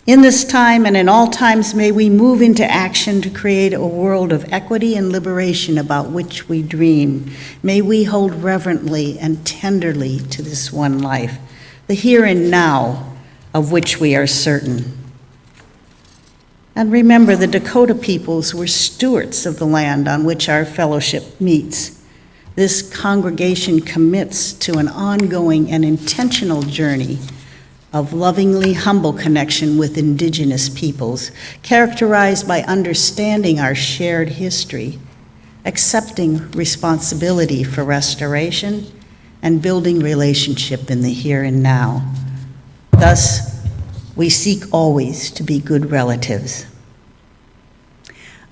In this time and in all times, may we move into action to create a world of equity and liberation about which we dream. May we hold reverently and tenderly to this one life, the here and now of which we are certain. And remember, the Dakota peoples were stewards of the land on which our fellowship meets. This congregation commits to an ongoing and intentional journey of lovingly humble connection with Indigenous peoples, characterized by understanding our shared history, accepting responsibility for restoration, and building relationship in the here and now. Thus, we seek always to be good relatives.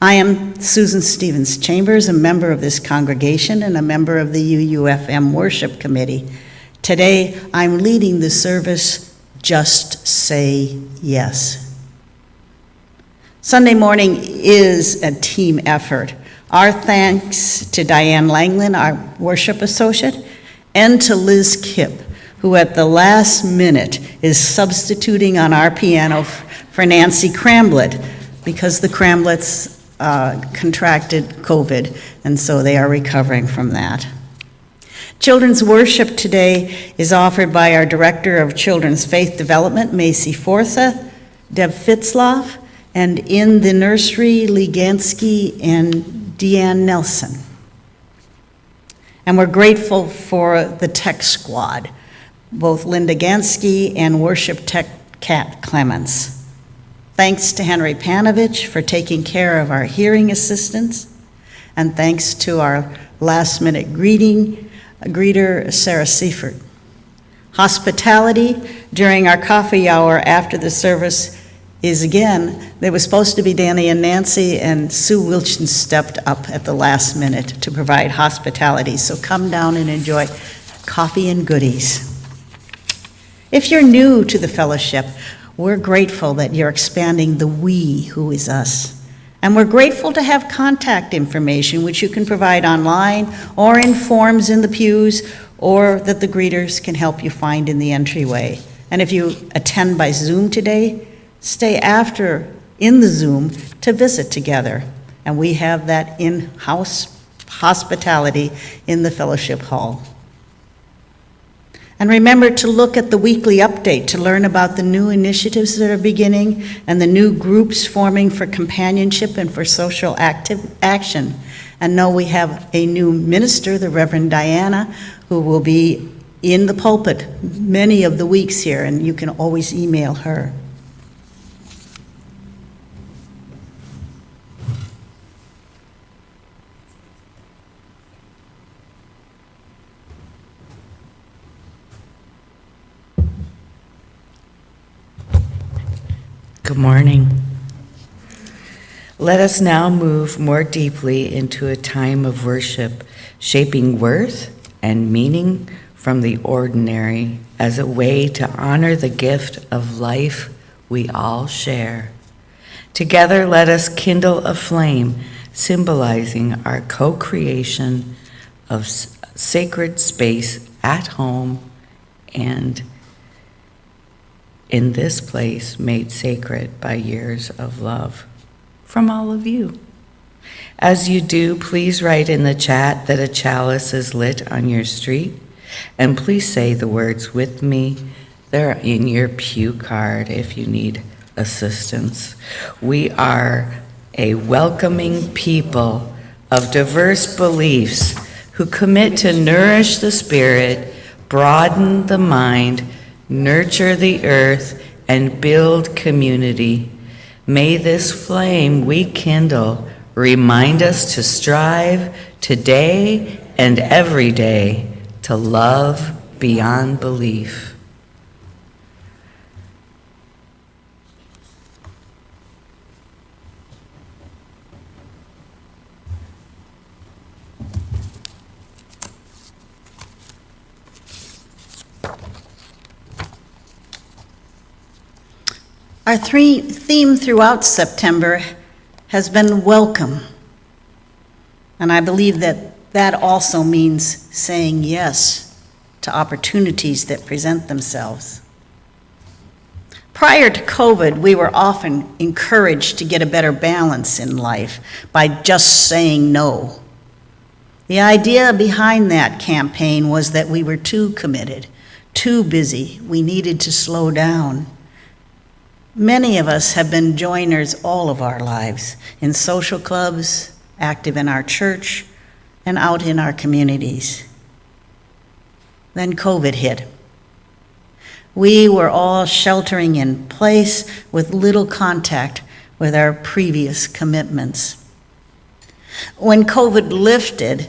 I am Susan Stevens Chambers, a member of this congregation and a member of the UUFM Worship Committee. Today, I'm leading the service, Just Say Yes. Sunday morning is a team effort. Our thanks to Diane Langland, our worship associate, and to Liz Kipp, who at the last minute is substituting on our piano for Nancy Cramblett, because the Cramblets contracted COVID, and so they are recovering from that. Children's worship today is offered by our Director of Children's Faith Development, Macy Forsyth, Deb Fitzloff, and in the nursery, Lee Gansky and Deanne Nelson. And we're grateful for the tech squad, both Linda Gansky and worship tech Kat Clements. Thanks to Henry Panovich for taking care of our hearing assistants, and thanks to our last-minute greeter, Sarah Seifert. Hospitality during our coffee hour after the service is again, there was supposed to be Danny and Nancy, and Sue Wilson stepped up at the last minute to provide hospitality, so come down and enjoy coffee and goodies. If you're new to the fellowship, we're grateful that you're expanding the we who is us. And we're grateful to have contact information which you can provide online or in forms in the pews, or that the greeters can help you find in the entryway. And if you attend by Zoom today, stay after in the Zoom to visit together. And we have that in-house hospitality in the fellowship hall. And remember to look at the weekly update to learn about the new initiatives that are beginning and the new groups forming for companionship and for social action. And know we have a new minister, the Reverend Diana, who will be in the pulpit many of the weeks here, and you can always email her. Good morning. Let us now move more deeply into a time of worship, shaping worth and meaning from the ordinary as a way to honor the gift of life we all share. Together, let us kindle a flame symbolizing our co-creation of sacred space at home and in this place made sacred by years of love from all of you. As you do, please write in the chat that a chalice is lit on your street, and please say the words with me. They're in your pew card if you need assistance. We are a welcoming people of diverse beliefs who commit to nourish the spirit, broaden the mind, nurture the earth, and build community. May this flame we kindle remind us to strive today and every day to love beyond belief. Our theme throughout September has been welcome. And I believe that also means saying yes to opportunities that present themselves. Prior to COVID, we were often encouraged to get a better balance in life by just saying no. The idea behind that campaign was that we were too committed, too busy, we needed to slow down. Many of us have been joiners all of our lives, in social clubs, active in our church, and out in our communities. Then COVID hit. We were all sheltering in place with little contact with our previous commitments. When COVID lifted,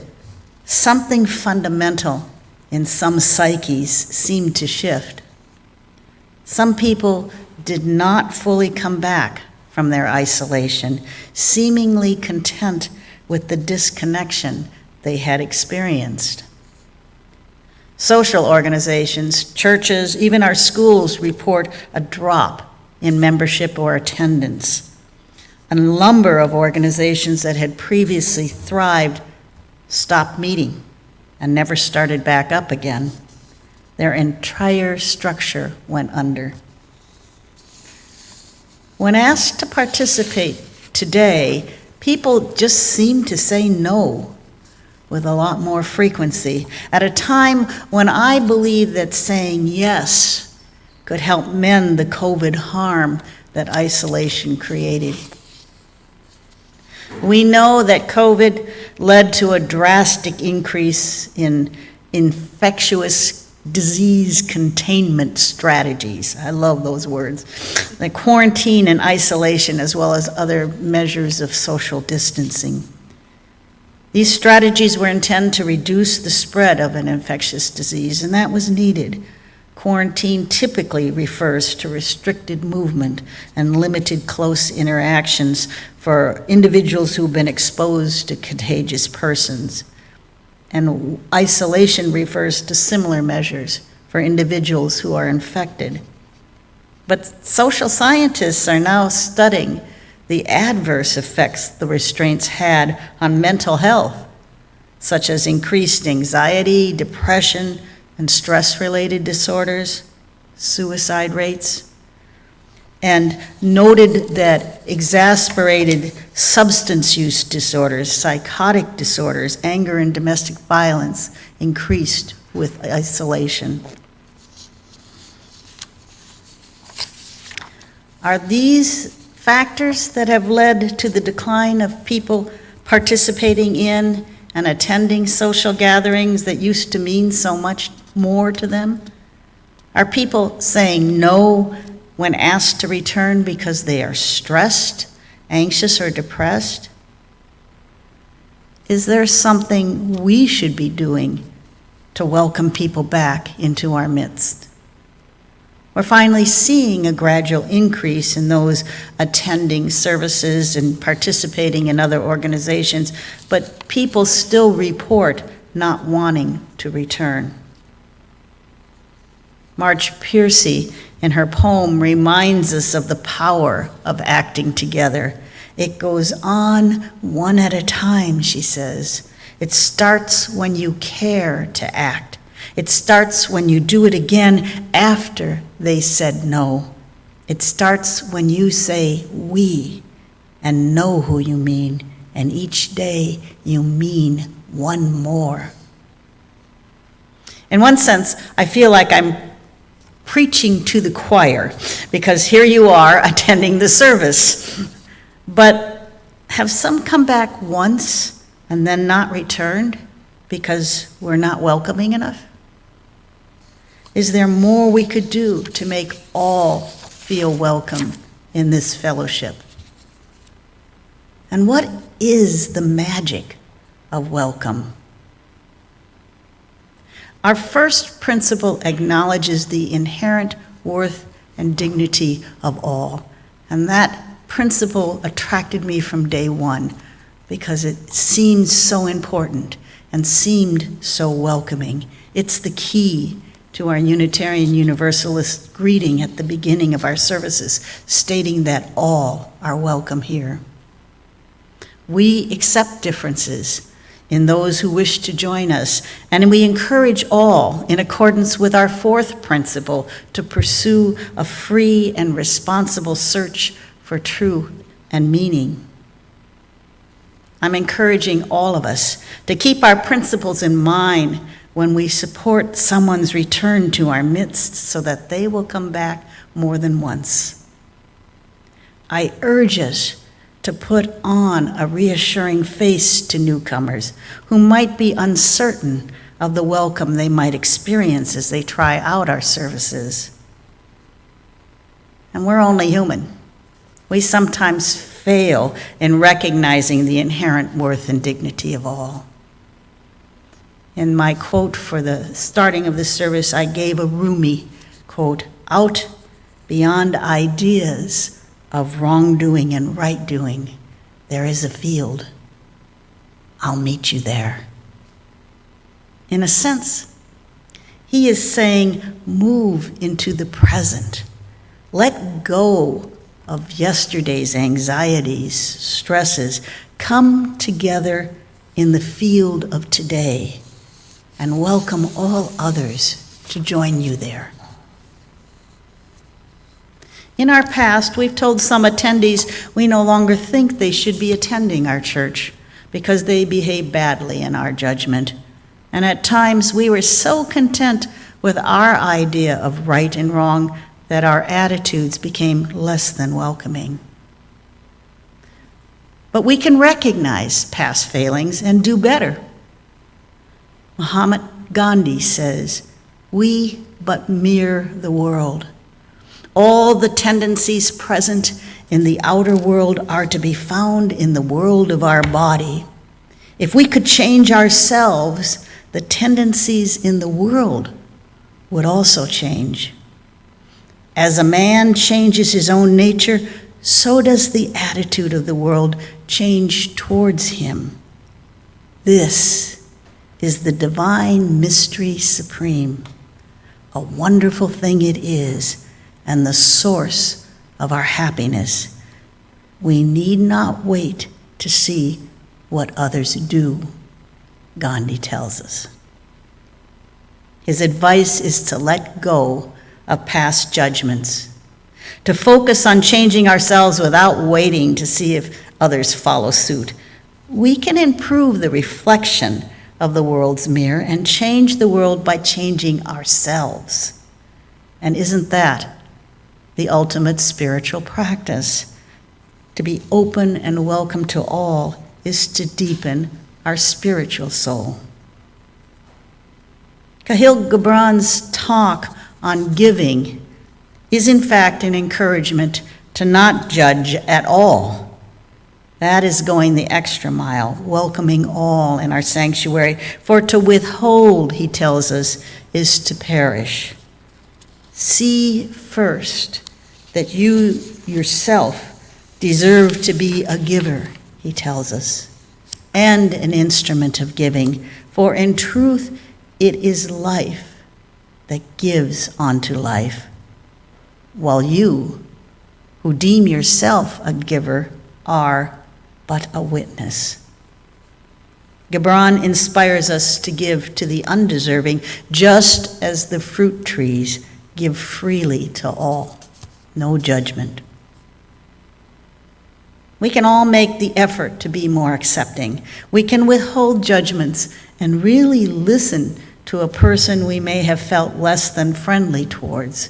something fundamental in some psyches seemed to shift. Some people did not fully come back from their isolation, seemingly content with the disconnection they had experienced. Social organizations, churches, even our schools report a drop in membership or attendance. A number of organizations that had previously thrived stopped meeting and never started back up again. Their entire structure went under. When asked to participate today, people just seem to say no with a lot more frequency, at a time when I believe that saying yes could help mend the COVID harm that isolation created. We know that COVID led to a drastic increase in infectious disease containment strategies. I love those words. Like quarantine and isolation, as well as other measures of social distancing. These strategies were intended to reduce the spread of an infectious disease, and that was needed. Quarantine typically refers to restricted movement and limited close interactions for individuals who've been exposed to contagious persons. And isolation refers to similar measures for individuals who are infected. But social scientists are now studying the adverse effects the restraints had on mental health, such as increased anxiety, depression, and stress-related disorders, suicide rates, and noted that exacerbated substance use disorders, psychotic disorders, anger and domestic violence increased with isolation. Are these factors that have led to the decline of people participating in and attending social gatherings that used to mean so much more to them? Are people saying no when asked to return because they are stressed, anxious, or depressed? Is there something we should be doing to welcome people back into our midst? We're finally seeing a gradual increase in those attending services and participating in other organizations, but people still report not wanting to return. Marge Piercy, in her poem, reminds us of the power of acting together. It goes on one at a time, she says. It starts when you care to act. It starts when you do it again after they said no. It starts when you say we and know who you mean, and each day you mean one more. In one sense, I feel like I'm preaching to the choir, because here you are attending the service. But have some come back once and then not returned because we're not welcoming enough? Is there more we could do to make all feel welcome in this fellowship? And what is the magic of welcome? Our first principle acknowledges the inherent worth and dignity of all. And that principle attracted me from day one because it seemed so important and seemed so welcoming. It's the key to our Unitarian Universalist greeting at the beginning of our services, stating that all are welcome here. We accept differences, in those who wish to join us, and we encourage all, in accordance with our fourth principle, to pursue a free and responsible search for truth and meaning. I'm encouraging all of us to keep our principles in mind when we support someone's return to our midst so that they will come back more than once. I urge us to put on a reassuring face to newcomers who might be uncertain of the welcome they might experience as they try out our services. And we're only human. We sometimes fail in recognizing the inherent worth and dignity of all. In my quote for the starting of the service, I gave a Rumi quote, "Out beyond ideas of wrongdoing and right doing, there is a field. I'll meet you there." In a sense, he is saying, move into the present. Let go of yesterday's anxieties, stresses. Come together in the field of today and welcome all others to join you there. In our past, we've told some attendees we no longer think they should be attending our church because they behave badly in our judgment. And at times, we were so content with our idea of right and wrong that our attitudes became less than welcoming. But we can recognize past failings and do better. Mahatma Gandhi says, "We but mirror the world. All the tendencies present in the outer world are to be found in the world of our body. If we could change ourselves, the tendencies in the world would also change. As a man changes his own nature, so does the attitude of the world change towards him. This is the divine mystery supreme. A wonderful thing it is, and the source of our happiness. We need not wait to see what others do," Gandhi tells us. His advice is to let go of past judgments, to focus on changing ourselves without waiting to see if others follow suit. We can improve the reflection of the world's mirror and change the world by changing ourselves. And isn't that the ultimate spiritual practice? To be open and welcome to all is to deepen our spiritual soul. Khalil Gibran's talk on giving is in fact an encouragement to not judge at all. That is going the extra mile, welcoming all in our sanctuary. For to withhold, he tells us, is to perish. See first that you yourself deserve to be a giver, he tells us, and an instrument of giving. For in truth, it is life that gives onto life, while you, who deem yourself a giver, are but a witness. Gibran inspires us to give to the undeserving, just as the fruit trees give freely to all, no judgment. We can all make the effort to be more accepting. We can withhold judgments and really listen to a person we may have felt less than friendly towards.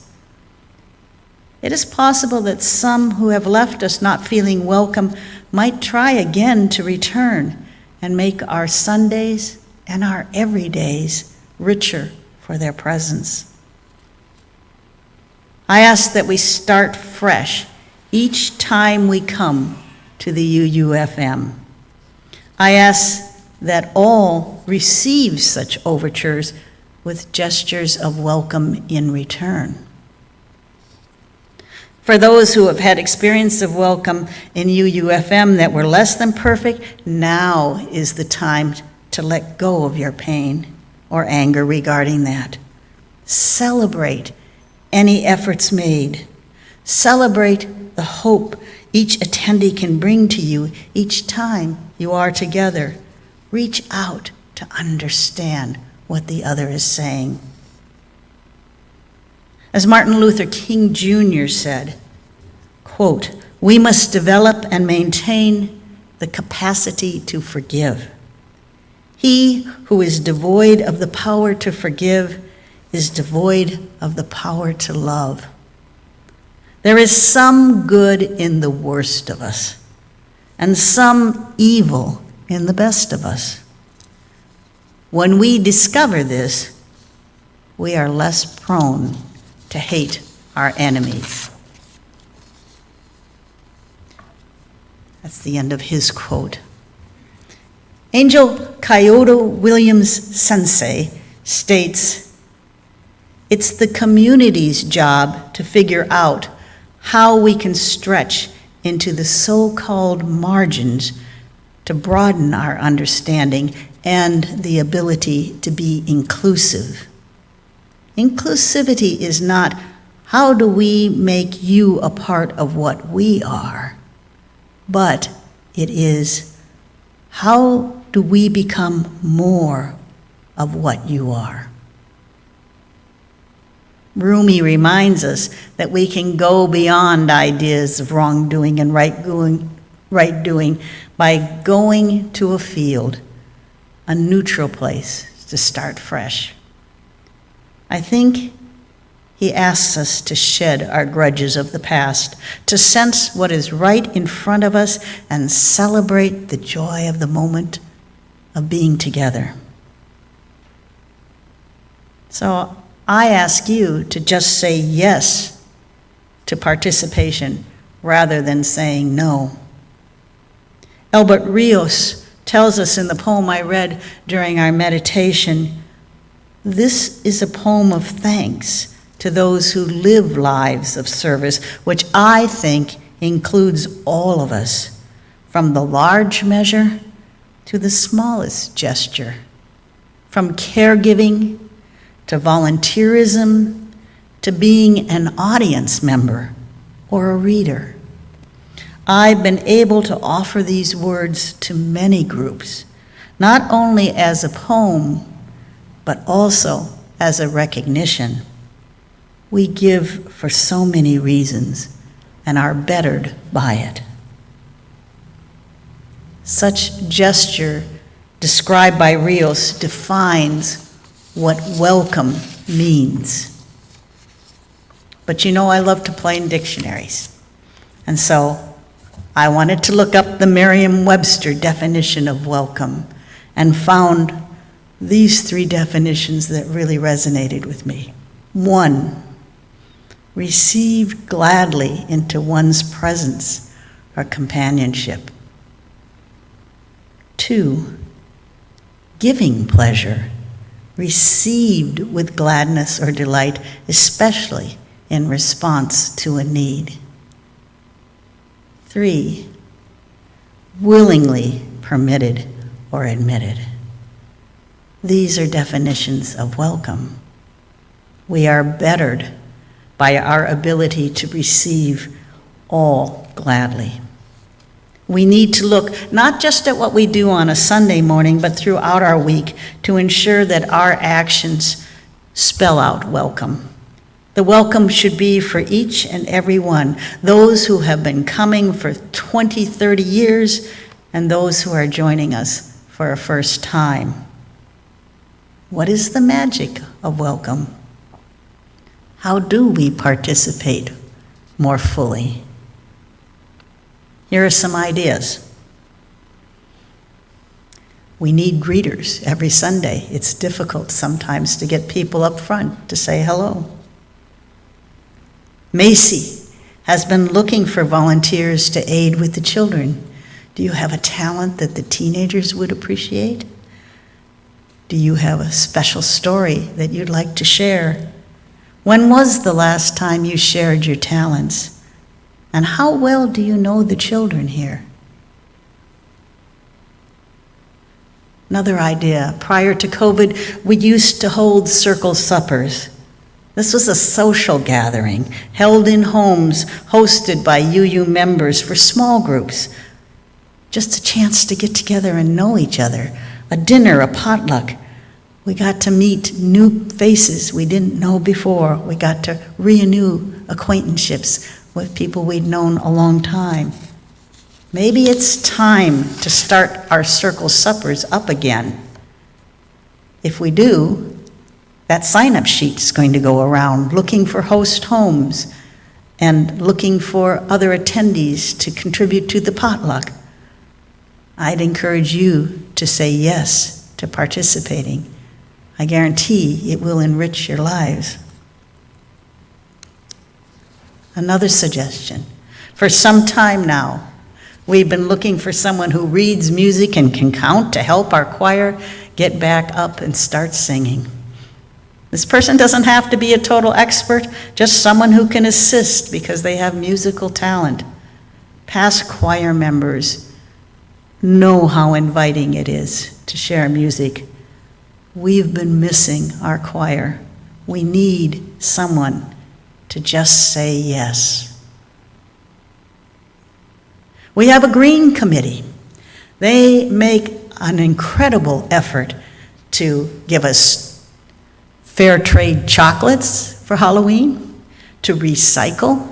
It is possible that some who have left us not feeling welcome might try again to return and make our Sundays and our everydays richer for their presence. I ask that we start fresh each time we come to the UUFM. I ask that all receive such overtures with gestures of welcome in return. For those who have had experience of welcome in UUFM that were less than perfect, now is the time to let go of your pain or anger regarding that. Celebrate any efforts made. Celebrate the hope each attendee can bring to you each time you are together, Reach out to understand what the other is saying. As Martin Luther King Jr. said, quote, "We must develop and maintain the capacity to forgive. He who is devoid of the power to forgive is devoid of the power to love." There is some good in the worst of us, and some evil in the best of us. When we discover this, we are less prone to hate our enemies. That's the end of his quote. Angel Kyoto Williams Sensei states, "It's the community's job to figure out how we can stretch into the so-called margins to broaden our understanding and the ability to be inclusive. Inclusivity is not, how do we make you a part of what we are, but it is, how do we become more of what you are?" Rumi reminds us that we can go beyond ideas of wrongdoing and right doing by going to a field, a neutral place to start fresh. I think he asks us to shed our grudges of the past, to sense what is right in front of us and celebrate the joy of the moment of being together. So I ask you to just say yes to participation rather than saying no. Albert Rios tells us in the poem I read during our meditation, this is a poem of thanks to those who live lives of service, which I think includes all of us, from the large measure to the smallest gesture, from caregiving to volunteerism, to being an audience member or a reader. I've been able to offer these words to many groups, not only as a poem, but also as a recognition. We give for so many reasons and are bettered by it. Such gesture, described by Rios, defines what welcome means. But you know, I love to play in dictionaries. And so I wanted to look up the Merriam-Webster definition of welcome and found these 3 definitions that really resonated with me. 1, received gladly into one's presence or companionship. 2, giving pleasure, received with gladness or delight, especially in response to a need. 3, willingly permitted or admitted. These are definitions of welcome. We are bettered by our ability to receive all gladly. We need to look not just at what we do on a Sunday morning, but throughout our week to ensure that our actions spell out welcome. The welcome should be for each and every one, those who have been coming for 20, 30 years, and those who are joining us for a first time. What is the magic of welcome? How do we participate more fully? Here are some ideas. We need greeters every Sunday. It's difficult sometimes to get people up front to say hello. Macy has been looking for volunteers to aid with the children. Do you have a talent that the teenagers would appreciate? Do you have a special story that you'd like to share? When was the last time you shared your talents? And how well do you know the children here? Another idea, prior to COVID, we used to hold circle suppers. This was a social gathering held in homes, hosted by UU members for small groups. Just a chance to get together and know each other, a dinner, a potluck. We got to meet new faces we didn't know before. We got to renew acquaintanceships with people we'd known a long time. Maybe it's time to start our circle suppers up again. If we do, that sign-up sheet's going to go around looking for host homes and looking for other attendees to contribute to the potluck. I'd encourage you to say yes to participating. I guarantee it will enrich your lives. Another suggestion. For some time now, we've been looking for someone who reads music and can count to help our choir get back up and start singing. This person doesn't have to be a total expert, just someone who can assist because they have musical talent. Past choir members know how inviting it is to share music. We've been missing our choir. We need someone to just say yes. We have a green committee. They make an incredible effort to give us fair trade chocolates for Halloween, to recycle,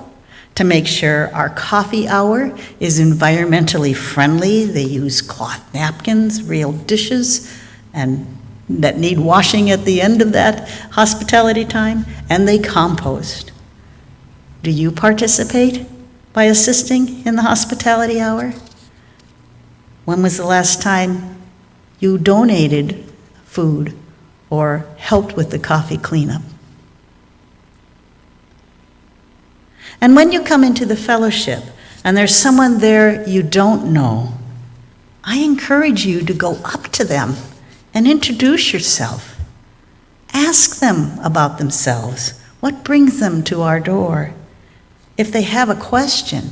to make sure our coffee hour is environmentally friendly. They use cloth napkins, real dishes, and that need washing at the end of that hospitality time, and they compost. Do you participate by assisting in the hospitality hour? When was the last time you donated food or helped with the coffee cleanup? And when you come into the fellowship and there's someone there you don't know, I encourage you to go up to them and introduce yourself. Ask them about themselves. What brings them to our door? If they have a question,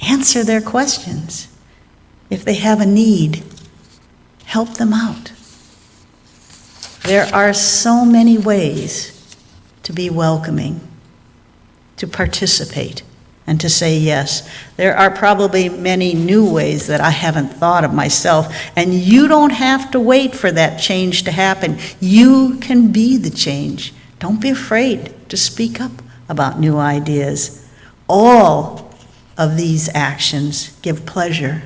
answer their questions. If they have a need, help them out. There are so many ways to be welcoming, to participate, and to say yes. There are probably many new ways that I haven't thought of myself, and you don't have to wait for that change to happen. You can be the change. Don't be afraid to speak up about new ideas. All of these actions give pleasure,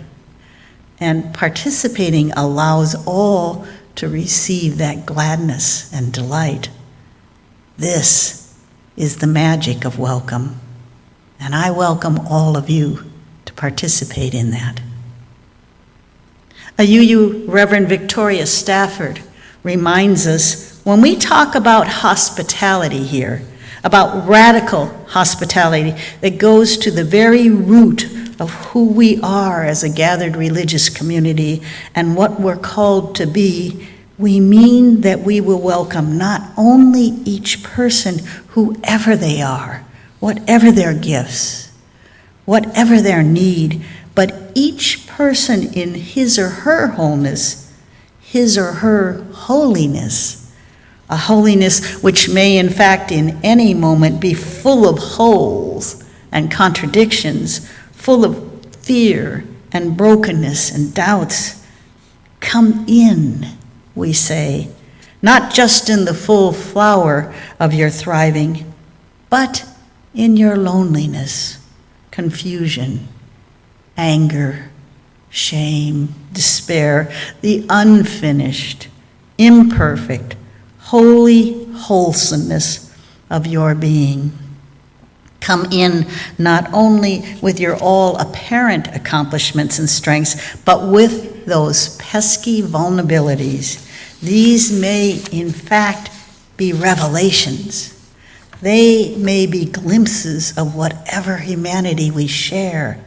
and participating allows all to receive that gladness and delight. This is the magic of welcome, and I welcome all of you to participate in that. A UU Reverend Victoria Stafford reminds us when we talk about hospitality here, about radical hospitality that goes to the very root of who we are as a gathered religious community and what we're called to be, we mean that we will welcome not only each person, whoever they are, whatever their gifts, whatever their need, but each person in his or her wholeness, his or her holiness, a holiness which may in fact in any moment be full of holes and contradictions, full of fear and brokenness and doubts. Come in, we say, not just in the full flower of your thriving, but in your loneliness, confusion, anger, shame, despair, the unfinished, imperfect, holy wholesomeness of your being. Come in not only with your all apparent accomplishments and strengths, but with those pesky vulnerabilities. These may, in fact, be revelations. They may be glimpses of whatever humanity we share.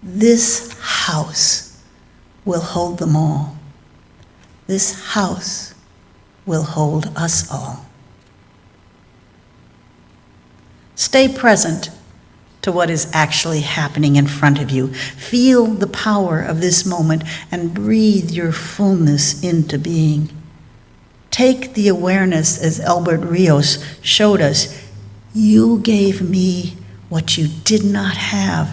This house will hold them all. This house will hold us all. Stay present to what is actually happening in front of you. Feel the power of this moment and breathe your fullness into being. Take the awareness, as Albert Rios showed us. You gave me what you did not have,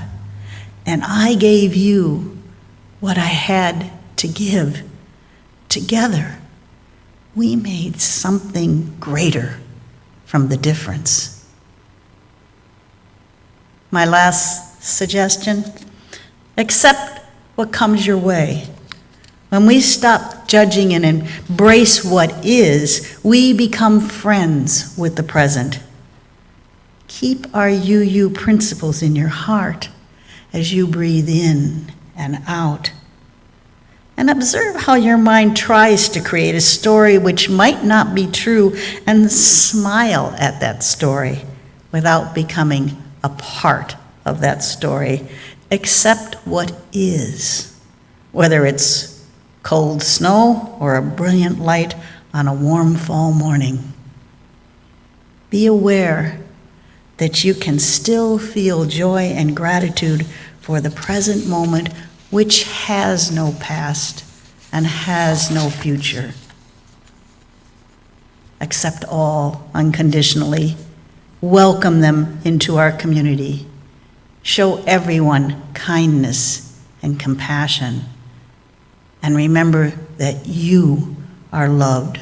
and I gave you what I had to give together, we made something greater from the difference. My last suggestion, accept what comes your way. When we stop judging and embrace what is, we become friends with the present. Keep our UU principles in your heart as you breathe in and out. And observe how your mind tries to create a story which might not be true, and smile at that story without becoming a part of that story. Accept what is, whether it's cold snow or a brilliant light on a warm fall morning. Be aware that you can still feel joy and gratitude for the present moment, which has no past and has no future. Accept all unconditionally. Welcome them into our community. Show everyone kindness and compassion. And remember that you are loved.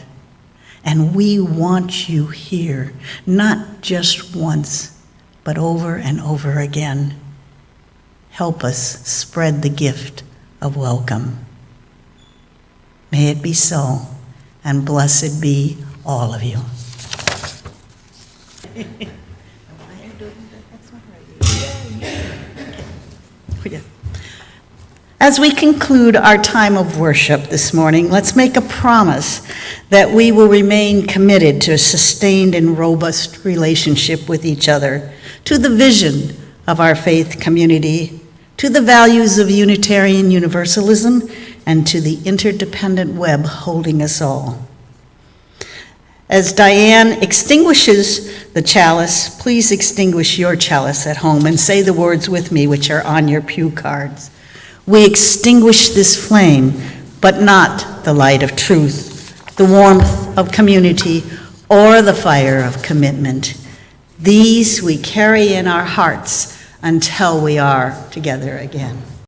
And we want you here, not just once, but over and over again. Help us spread the gift of welcome. May it be so, and blessed be all of you. As we conclude our time of worship this morning, let's make a promise that we will remain committed to a sustained and robust relationship with each other, to the vision of our faith community, to the values of Unitarian Universalism, and to the interdependent web holding us all. As Diane extinguishes the chalice, please extinguish your chalice at home and say the words with me, which are on your pew cards. We extinguish this flame, but not the light of truth, the warmth of community, or the fire of commitment. These we carry in our hearts until we are together again.